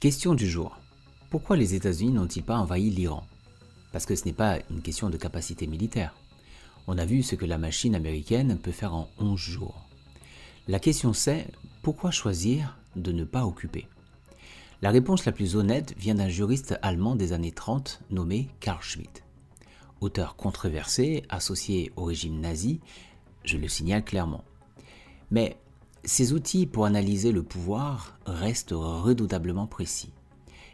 Question du jour. Pourquoi les États-Unis n'ont-ils pas envahi l'Iran? Parce que ce n'est pas une question de capacité militaire. On a vu ce que la machine américaine peut faire en 11 jours. La question c'est, pourquoi choisir de ne pas occuper? La réponse la plus honnête vient d'un juriste allemand des années 30 nommé Carl Schmitt. Auteur controversé, associé au régime nazi, je le signale clairement. Mais ces outils pour analyser le pouvoir restent redoutablement précis.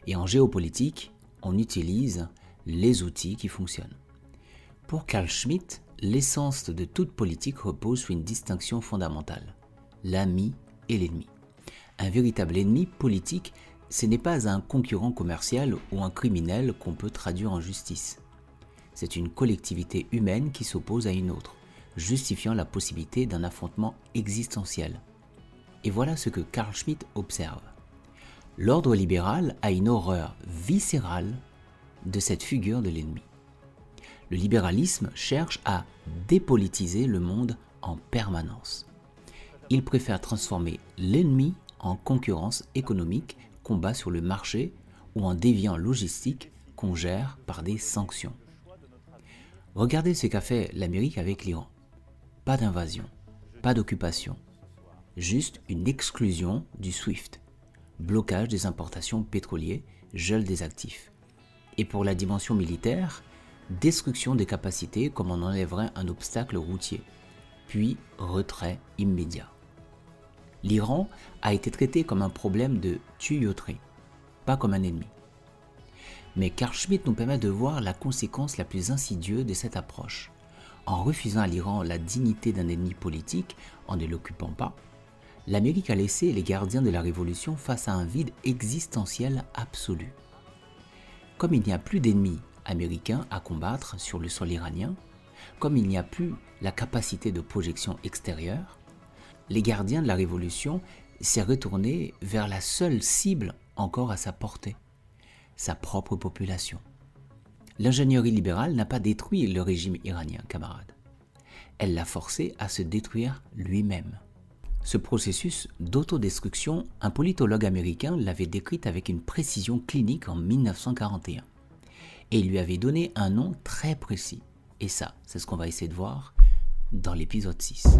Et en géopolitique, on utilise les outils qui fonctionnent. Pour Carl Schmitt, l'essence de toute politique repose sur une distinction fondamentale, l'ami et l'ennemi. Un véritable ennemi politique, ce n'est pas un concurrent commercial ou un criminel qu'on peut traduire en justice. C'est une collectivité humaine qui s'oppose à une autre, justifiant la possibilité d'un affrontement existentiel. Et voilà ce que Carl Schmitt observe. L'ordre libéral a une horreur viscérale de cette figure de l'ennemi. Le libéralisme cherche à dépolitiser le monde en permanence. Il préfère transformer l'ennemi en concurrence économique qu'on bat sur le marché ou en déviant logistique qu'on gère par des sanctions. Regardez ce qu'a fait l'Amérique avec l'Iran. Pas d'invasion, pas d'occupation, juste une exclusion du SWIFT, blocage des importations pétrolières, gel des actifs. Et pour la dimension militaire, destruction des capacités comme on enlèverait un obstacle routier, puis retrait immédiat. L'Iran a été traité comme un problème de tuyauterie, pas comme un ennemi. Mais Carl Schmitt nous permet de voir la conséquence la plus insidieuse de cette approche. En refusant à l'Iran la dignité d'un ennemi politique en ne l'occupant pas, l'Amérique a laissé les gardiens de la révolution face à un vide existentiel absolu. Comme il n'y a plus d'ennemis américains à combattre sur le sol iranien, comme il n'y a plus la capacité de projection extérieure, les gardiens de la révolution s'est retourné vers la seule cible encore à sa portée, sa propre population. L'ingénierie libérale n'a pas détruit le régime iranien, camarades. Elle l'a forcé à se détruire lui-même. Ce processus d'autodestruction, un politologue américain l'avait décrit avec une précision clinique en 1941. Et il lui avait donné un nom très précis. Et ça, c'est ce qu'on va essayer de voir dans l'épisode 6.